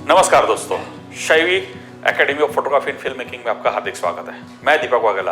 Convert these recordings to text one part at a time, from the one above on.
नमस्कार दोस्तों, Shaivi academy of photography and film making में आपका हार्दिक स्वागत है। मैं दीपक वाघेला।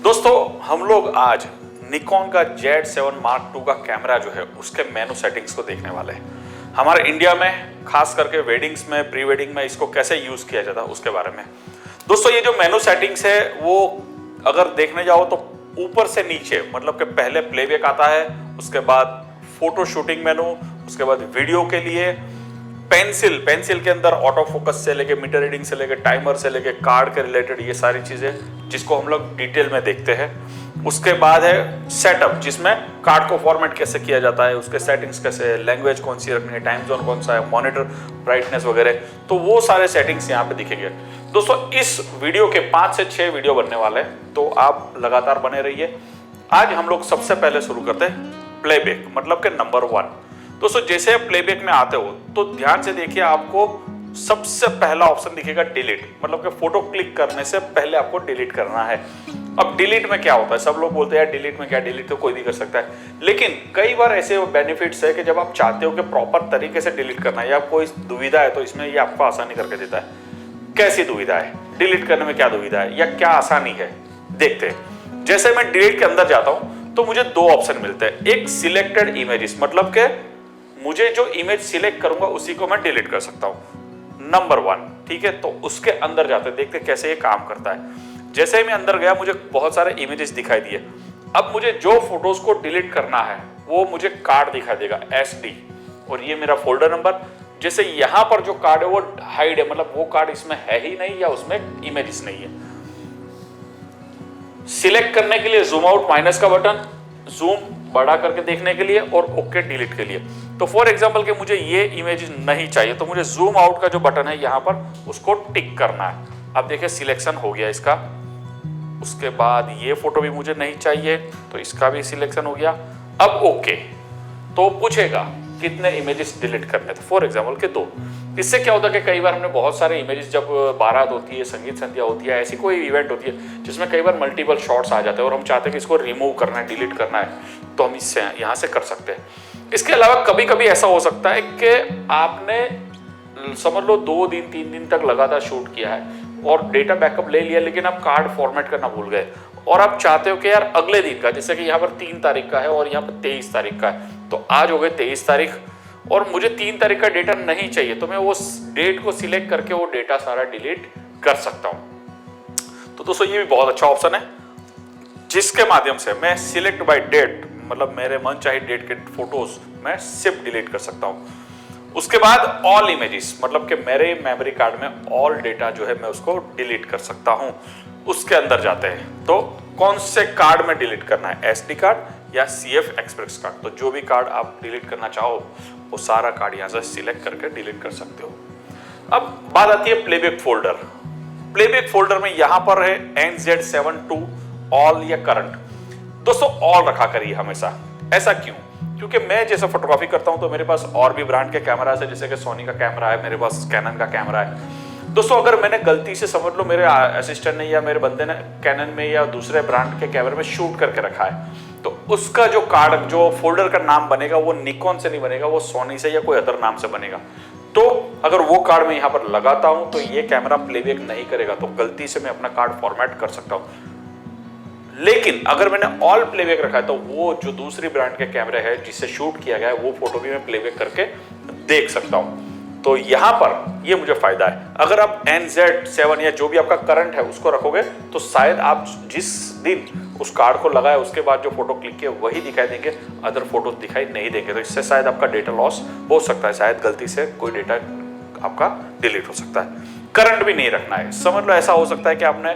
दोस्तों, हम लोग आज निकॉन का Z7 मार्क 2 का कैमरा जो है उसके मेनू सेटिंग्स को देखने वाले हैं। हमारे इंडिया में खास करके वेडिंग्स में, प्री वेडिंग में इसको कैसे यूज किया जाता है उसके बारे में। दोस्तों, ये जो मेनू सेटिंग्स है वो अगर देखने जाओ तो ऊपर से नीचे, मतलब कि पहले प्लेबैक आता है, उसके बाद फोटो शूटिंग मेनू, उसके बाद वीडियो के लिए पेंसिल के अंदर ऑटो फोकस से लेके मीटर रीडिंग से लेके टाइमर से लेके कार्ड के रिलेटेड ये सारी चीजें जिसको हम लोग डिटेल में देखते हैं। उसके बाद है सेटअप, जिसमें कार्ड को फॉर्मेट कैसे किया जाता है, उसके सेटिंग्स कैसे है, लैंग्वेज कौन सी रखनी है, टाइम जोन कौन सा है, मॉनिटर ब्राइटनेस वगैरह, तो वो सारे सेटिंग्स यहाँ पे दिखेंगे। दोस्तों, इस वीडियो के 5 से 6 वीडियो बनने वाले हैं, तो आप लगातार बने रहिए। आज हम लोग सबसे पहले शुरू करते हैं प्लेबैक, मतलब कि नंबर 1। दोस्तों, जैसे आप प्लेबैक में आते हो तो ध्यान से देखिए, आपको सबसे पहला ऑप्शन दिखेगा डिलीट, मतलब कि फोटो क्लिक करने से पहले आपको डिलीट करना है। अब डिलीट में क्या होता है, सब लोग बोलते हैं यार डिलीट में क्या, डिलीट तो कोई भी कर सकता है, लेकिन कई बार ऐसे बेनिफिट्स है कि जब आप चाहते हो कि प्रॉपर तरीके से डिलीट करना है या कोई दुविधा है तो इसमें ये आपको आसानी करके देता है। कैसी दुविधा है, डिलीट करने में क्या दुविधा है या क्या आसानी है, देखते हैं। जैसे मैं डिलीट के अंदर जाता हूं तो मुझे 2 ऑप्शन मिलते हैं। एक सिलेक्टेड इमेजेस, मतलब कि मुझे जो इमेज सिलेक्ट करूंगा उसी को मैं डिलीट कर सकता हूं, नंबर 1। ठीक है, तो उसके अंदर जाते देखते कैसे ये काम करता है। जैसे ही मैं अंदर गया मुझे बहुत सारे इमेजेस दिखाई दिए। अब मुझे जो फोटोज को डिलीट करना है वो मुझे कार्ड दिखाई देगा SD, और ये मेरा फोल्डर नंबर। जैसे यहां पर जो कार्ड है वो हाइड है, मतलब वो कार्ड इसमें है ही नहीं या उसमें इमेजेस नहीं है। सिलेक्ट करने के लिए जूम आउट माइनस का बटन, जूम बड़ा करके देखने के लिए, और ओके डिलीट के लिए। तो फॉर एग्जांपल कि मुझे ये इमेज नहीं चाहिए तो मुझे जूम आउट का जो बटन है यहां पर उसको टिक करना है। अब देखिए सिलेक्शन हो गया इसका। उसके बाद ये फोटो भी मुझे नहीं चाहिए तो इसका भी सिलेक्शन हो गया। अब ओके, तो पूछेगा कितने इमेजेस डिलीट करने थे, फॉर एग्जांपल के 2। इससे क्या होता है कि कई बार हमने बहुत सारे इमेजेस, जब बारात होती है, संगीत संध्या होती है, ऐसी कोई इवेंट होती है जिसमें कई बार मल्टीपल शॉट्स आ जाते हैं और हम चाहते हैं कि इसको रिमूव करना है, डिलीट करना है, तो हम इससे यहाँ से कर सकते हैं। इसके अलावा कभी कभी ऐसा हो सकता है कि आपने समझ लो 2 दिन 3 दिन तक लगातार शूट किया है और डेटा बैकअप ले लिया, लेकिन आप कार्ड फॉर्मेट करना भूल गए और आप चाहते हो कि यार अगले दिन का, जैसे कि यहाँ पर 3 तारीख का है और यहाँ पर 23 तारीख का है, तो आज हो गए 23 तारीख और मुझे 3 तारीख का डेटा नहीं चाहिए, तो मैं वो डेट को सिलेक्ट करके वो डेटा सारा डिलीट कर सकता हूँ। तो दोस्तों, ये भी बहुत अच्छा ऑप्शन है जिसके माध्यम से मैं सिलेक्ट बाय डेट, मतलब मेरे मन चाहे डेट के फोटोज मैं सिर्फ डिलीट कर सकता हूं। उसके बाद ऑल इमेजेस, मतलब कि मेरे मेमोरी कार्ड में ऑल डेटा जो है मैं उसको डिलीट कर सकता हूं। उसके अंदर जाते हैं तो कौन से कार्ड में डिलीट करना है, SD कार्ड या CF एक्सप्रेस कार्ड। तो जो भी कार्ड आप डिलीट करना चाहो वो सारा कार्ड यहां से सिलेक्ट करके डिलीट कर सकते हो। अब बात आती है प्लेबैक फोल्डर। प्लेबैक फोल्डर में यहां पर है NZ7 टू ऑल या करंट। दोस्तों, ऑल रखा करिए हमेशा। ऐसा क्यों? क्योंकि मैं जैसे फोटोग्राफी करता हूं तो मेरे पास और भी ब्रांड के कैमरा है, जैसे कि सोनी का कैमरा है, मेरे पास कैनन का कैमरा है। दोस्तों, अगर मैंने गलती से, समझ लो मेरे असिस्टेंट ने या मेरे बंदे ने कैनन में या दूसरे ब्रांड के कैमरे में शूट करके रखा है, तो उसका जो कार्ड, जो फोल्डर का नाम बनेगा वो निकॉन से नहीं बनेगा, वो सोनी से या कोई अदर नाम से बनेगा। तो अगर वो कार्ड मैं यहाँ पर लगाता हूं तो ये कैमरा प्लेबैक नहीं करेगा, तो गलती से मैं अपना कार्ड फॉर्मेट कर सकता हूँ। लेकिन अगर मैंने ऑल प्लेबैक रखा है तो वो जो दूसरी ब्रांड के कैमरे है जिससे शूट किया गया है वो फोटो भी मैं प्लेबैक करके देख सकता हूं। तो यहां पर ये मुझे फायदा है। अगर आप NZ7 या जो भी आपका करंट है उसको रखोगे तो शायद आप जिस दिन उस कार्ड को लगाए उसके बाद जो फोटो क्लिक किया वही दिखाई देंगे, अदर फोटो दिखाई नहीं देंगे। तो इससे शायद आपका डेटा लॉस हो सकता है, शायद गलती से कोई डेटा आपका डिलीट हो सकता है। करंट भी नहीं रखना है। समझ लो ऐसा हो सकता है कि आपने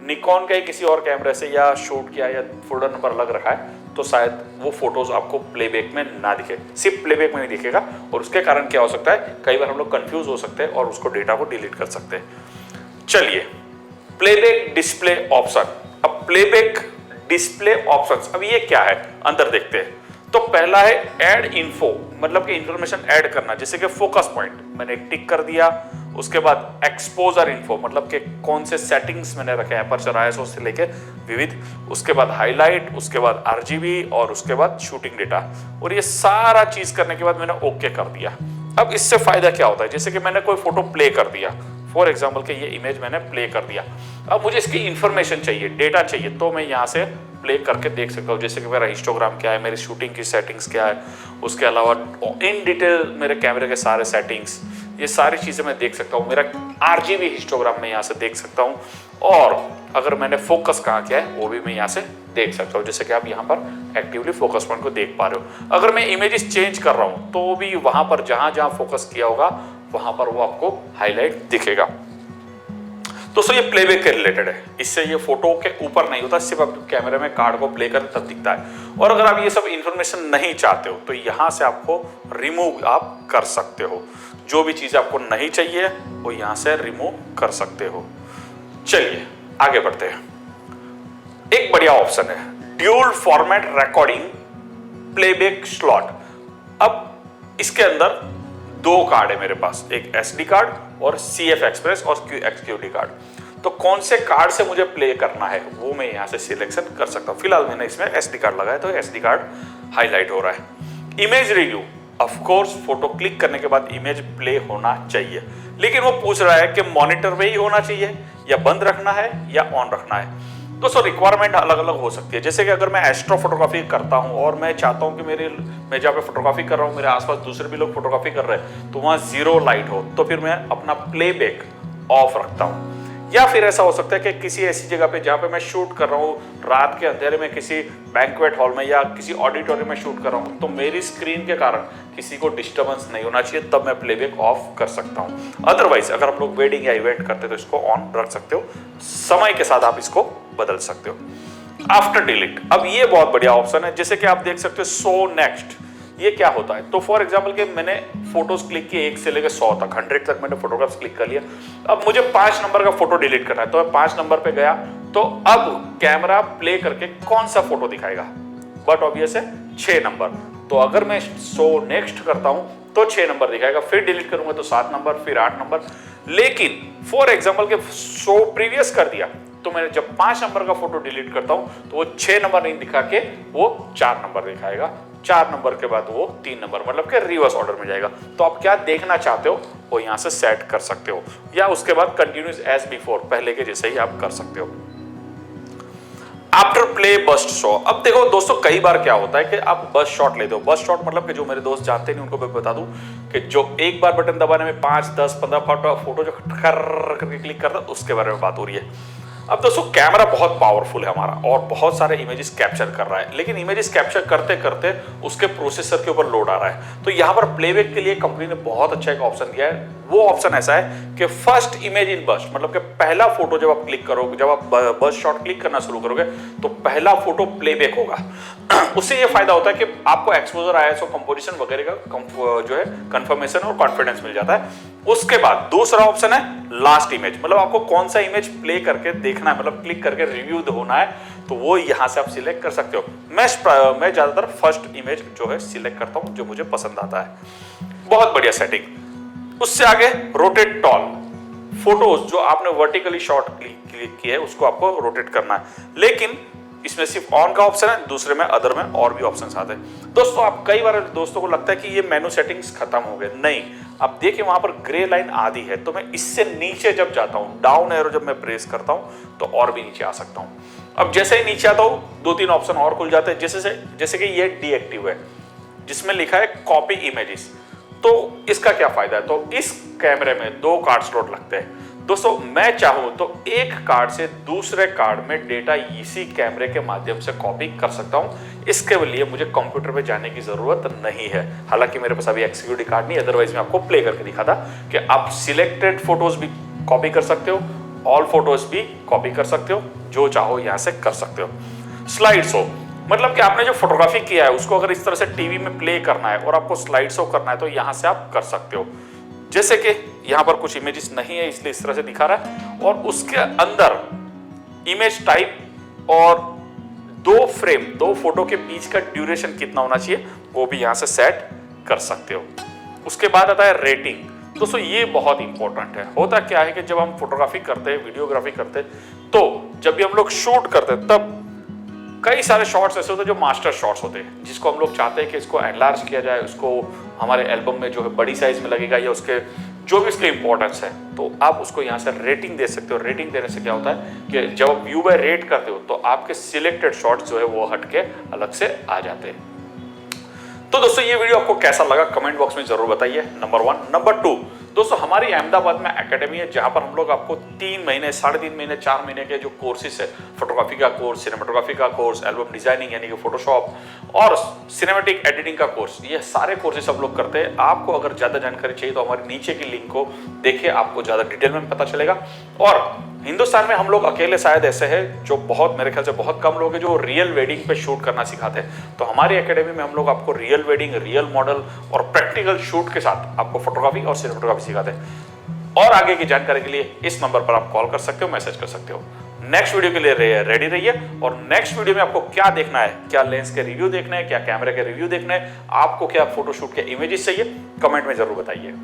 निकॉन के किसी और कैमरे से या शूट किया या फोल्डर नंबर अलग रखा है, तो शायद वो फोटोज आपको प्लेबैक में ना दिखे, सिर्फ प्लेबैक में नहीं दिखेगा। और उसके कारण क्या हो सकता है, कई बार हम लोग कंफ्यूज हो सकते हैं और उसको डेटा को डिलीट कर सकते हैं। चलिए, प्लेबैक डिस्प्ले ऑप्शन। अब प्लेबैक डिस्प्ले ऑप्शंस, अब ये क्या है अंदर देखते हैं। तो पहला है ऐड इन्फो, मतलब कि इंफॉर्मेशन ऐड करना, जैसे कि फोकस पॉइंट मैंने टिक कर दिया। उसके बाद एक्सपोजर इन्फो, मतलब कि कौन से सेटिंग्स मैंने रखे हैं, अपर्चर ISO से लेके विविध। उसके बाद हाईलाइट, उसके बाद RGB और उसके बाद शूटिंग डेटा। और ये सारा चीज करने के बाद मैंने ओके कर दिया। अब इससे फायदा क्या होता है, जैसे कि मैंने कोई फोटो प्ले कर दिया, फॉर एग्जाम्पल के ये इमेज मैंने प्ले कर दिया, अब मुझे इसकी इंफॉर्मेशन चाहिए, डेटा चाहिए, तो मैं यहाँ से प्ले करके देख सकता हूँ, जैसे कि मेरा हिस्टोग्राम क्या है, मेरी शूटिंग की सेटिंग्स क्या है, उसके अलावा इन डिटेल मेरे कैमरे के सारे सेटिंग्स, ये सारी चीज़ें मैं देख सकता हूँ, मेरा RGB हिस्टोग्राम मैं यहाँ से देख सकता हूँ, और अगर मैंने फोकस कहाँ किया है वो भी मैं यहाँ से देख सकता हूँ, जैसे कि आप यहाँ पर एक्टिवली फोकस पॉइंट को देख पा रहे हो। अगर मैं इमेजेस चेंज कर रहा हूँ तो भी वहाँ पर जहाँ जहाँ फोकस किया होगा वहाँ पर वो आपको हाईलाइट दिखेगा। दोस्तों ये प्लेबैक के रिलेटेड है, इससे ये फोटो के ऊपर नहीं होता, सिर्फ आप कैमरे में कार्ड को प्ले करें तब दिखता है। और अगर आप ये सब इंफॉर्मेशन नहीं चाहते हो तो यहाँ से आपको रिमूव आप कर सकते हो, जो भी चीज़ आपको नहीं चाहिए वो यहाँ से रिमूव कर सकते हो। चलिए आगे बढ़ते हैं। एक बढ़िया ऑप्शन है dual format recording playback slot. अब इसके अंदर दो कार्ड है मेरे पास, एक SD कार्ड और CF एक्सप्रेस और QXQD कार्ड। तो कौन से कार्ड से मुझे प्ले करना है वो मैं यहाँ से सिलेक्शन कर सकता हूँ। फिलहाल मैंने इसमें SD कार्ड लगाया तो SD कार्ड हाईलाइट हो रहा है। Image review, of course photo click करने के बाद इमेज प्ले होना चाहिए, लेकिन वो पूछ रहा है कि मॉनिटर में ही होना चाहिए या बंद रखना है या ऑन रखना है। दोस्तों रिक्वायरमेंट अलग अलग हो सकती है, जैसे कि अगर मैं एस्ट्रो फोटोग्राफी करता हूं और मैं चाहता हूं कि मैं जहाँ पे फोटोग्राफी कर रहा हूं मेरे आसपास दूसरे भी लोग फोटोग्राफी कर रहे हैं तो वहां जीरो लाइट हो, तो फिर मैं अपना प्लेबैक ऑफ रखता हूं। या फिर ऐसा हो सकता है कि किसी ऐसी जगह पे जहाँ पे मैं शूट कर रहा हूँ रात के अंधेरे में, किसी बैंक्वेट हॉल में या किसी ऑडिटोरियम में शूट कर रहा हूँ, तो मेरी स्क्रीन के कारण किसी को डिस्टर्बेंस नहीं होना चाहिए, तब मैं प्लेबैक ऑफ कर सकता हूँ। अदरवाइज अगर आप लोग वेडिंग या इवेंट करते तो इसको ऑन रख सकते हो, समय के साथ आप इसको बदल सकते हो। आफ्टर डिलीट, अब ये बहुत बढ़िया ऑप्शन है, जैसे कि आप देख सकते हो शो नेक्स्ट। ये क्या होता है, तो फॉर एग्जाम्पल कि मैंने फोटोज क्लिक किए 1 से लेकर 100 तक, 100 तक मैंने फोटोग्राफ्स क्लिक कर लिया। अब मुझे 5 नंबर का फोटो डिलीट करना है, तो मैं 5 नंबर पे गया, तो अब कैमरा प्ले करके कौन सा फोटो दिखाएगा, बट ऑब्वियस है 6 नंबर। तो अगर मैं शो नेक्स्ट करता हूं तो 6 नंबर दिखाएगा, फिर डिलीट करूंगा तो 7 नंबर, फिर 8 नंबर। लेकिन फॉर एग्जाम्पल के शो प्रीवियस कर दिया तो मैं जब 5 नंबर का फोटो डिलीट करता हूं तो वो 6 नंबर नहीं दिखा के वो 4 नंबर दिखाएगा, 4 नंबर के बाद वो 3 नंबर, मतलब कि रिवर्स ऑर्डर में जाएगा। तो आप क्या देखना चाहते हो वो यहाँ से सेट कर सकते हो, या उसके बाद कंटिन्यूस एज बिफोर, पहले के जैसे ही आप कर सकते हो। आफ्टर प्ले बस्ट शॉ, अब देखो दोस्तों कई बार क्या होता है कि आप बस्ट शॉट लेते हो। बस्ट शॉट मतलब कि जो मेरे दोस्त जानते नहीं उनको मैं बता दूं कि जो एक बार बटन दबाने में 5, 10, 15 फोटो जो करके क्लिक करता है उसके बारे में बात हो रही है। अब दोस्तों कैमरा बहुत पावरफुल है हमारा और बहुत सारे इमेजेस कैप्चर कर रहा है, लेकिन इमेजेस कैप्चर करते करते उसके प्रोसेसर के ऊपर लोड आ रहा है। तो यहाँ पर प्लेबैक के लिए कंपनी ने बहुत अच्छा एक ऑप्शन दिया है। वो ऑप्शन ऐसा है कि फर्स्ट इमेज इन बस्ट, मतलब कि पहला फोटो जब आप क्लिक करोगे, जब आप बस्ट शॉट क्लिक करना शुरू करोगे तो पहला फोटो प्लेबैक होगा। उससे ये फायदा होता है कि आपको एक्सपोजर, आईएसओ, कंपोजिशन वगैरह का जो है कंफर्मेशन और कॉन्फिडेंस मिल जाता है। उसके बाद दूसरा ऑप्शन है लास्ट इमेज, मतलब आपको कौन सा इमेज प्ले करके देखना है, मतलब क्लिक करके रिव्यू होना है, तो वो यहां से आप सिलेक्ट कर सकते हो। मैं ज्यादातर फर्स्ट इमेज जो है सिलेक्ट करता हूं जो मुझे पसंद आता है। बहुत बढ़िया सेटिंग। उससे आगे रोटेट टॉल, फोटोज जो आपने वर्टिकली शॉट क्लिक किया है उसको आपको रोटेट करना है, लेकिन इसमें सिर्फ ऑन का ऑप्शन है, दूसरे में अदर में और भी ऑप्शंस आते हैं। दोस्तों आप कई बार दोस्तों को लगता है कि ये मेनू सेटिंग्स खत्म हो गए, नहीं, आप देखिए वहां पर ग्रे लाइन आधी है, तो मैं इससे नीचे जब जाता हूं, डाउन एरो जब मैं प्रेस करता हूं तो और भी नीचे आ सकता हूं। अब जैसे ही नीचे आता हूं 2-3 ऑप्शन और खुल जाते हैं, जैसे कि ये डीएक्टिव है जिसमें लिखा है कॉपी इमेजेस। तो इसका क्या फायदा है, तो इस कैमरे में 2 कार्ड स्लॉट लगते हैं। दोस्तों मैं चाहूं तो एक कार्ड से दूसरे कार्ड में डेटा इसी कैमरे के माध्यम से कॉपी कर सकता हूं। इसके लिए मुझे कंप्यूटर पे जाने की जरूरत नहीं है। हालांकि मेरे पास अभी एक्सक्यूडी कार्ड नहीं, अदरवाइज मैं आपको प्ले करके दिखाता कि आप सिलेक्टेड फोटोज भी कॉपी कर सकते हो, ऑल फोटोज भी कॉपी कर सकते हो, जो चाहो यहां से कर सकते हो। स्लाइड शो, मतलब कि आपने जो फोटोग्राफी किया है उसको अगर इस तरह से टीवी में प्ले करना है और आपको स्लाइड शो करना है तो यहां से आप कर सकते हो। जैसे कि यहाँ पर कुछ इमेजेस नहीं है इसलिए इस तरह से दिखा रहा है, और उसके अंदर इमेज टाइप और 2 फ्रेम, 2 फोटो के बीच का ड्यूरेशन कितना होना चाहिए वो भी यहाँ से सेट कर सकते हो। उसके बाद आता है रेटिंग। दोस्तों ये बहुत इंपॉर्टेंट है। होता क्या है कि जब हम फोटोग्राफी करते हैं, वीडियोग्राफी करते हैं, तो जब भी हम लोग शूट करते हैं तब कई सारे शॉट्स ऐसे होते हैं जो मास्टर शॉट्स होते हैं, जिसको हम लोग चाहते हैं कि इसको एनलार्ज किया जाए, उसको हमारे एल्बम में जो है बड़ी साइज में लगेगा या उसके जो भी उसके इंपॉर्टेंस है, तो आप उसको यहाँ से रेटिंग दे सकते हो। रेटिंग देने से क्या होता है कि जब आप व्यू बाय रेट करते हो तो आपके सिलेक्टेड शॉट्स जो है वो हट के अलग से आ जाते हैं। तो दोस्तों ये वीडियो आपको कैसा लगा कमेंट बॉक्स में जरूर बताइए, नंबर 1। नंबर 2, दोस्तों हमारी अहमदाबाद में एकेडमी है जहां पर हम लोग आपको 3 महीने, 3.5 महीने, 4 महीने के जो कोर्सेस है, फोटोग्राफी का कोर्स, सिनेमाटोग्राफी का कोर्स, एल्बम डिजाइनिंग यानी कि फोटोशॉप और सिनेमैटिक एडिटिंग का कोर्स, ये सारे कोर्सेस हम लोग करते हैं। आपको अगर ज्यादा जानकारी चाहिए तो हमारे नीचे की लिंक को देखिए, आपको ज्यादा डिटेल में पता चलेगा। और हिंदुस्तान में हम लोग अकेले शायद ऐसे हैं जो बहुत, मेरे ख्याल से बहुत कम लोग हैं जो रियल वेडिंग पे शूट करना सिखाते हैं। तो हमारी एकेडमी में हम लोग आपको रियल वेडिंग, रियल मॉडल और प्रैक्टिकल शूट के साथ आपको फोटोग्राफी और सिनेमेटोग्राफी सिखाते हैं। और आगे की जानकारी के लिए इस नंबर पर आप कॉल कर सकते हो, मैसेज कर सकते हो। नेक्स्ट वीडियो के लिए रेडी रहिए। और नेक्स्ट वीडियो में आपको क्या देखना है, क्या लेंस के रिव्यू देखना है, क्या कैमरे के रिव्यू देखना है, आपको क्या फोटोशूट के इमेजेस चाहिए, कमेंट में जरूर बताइए।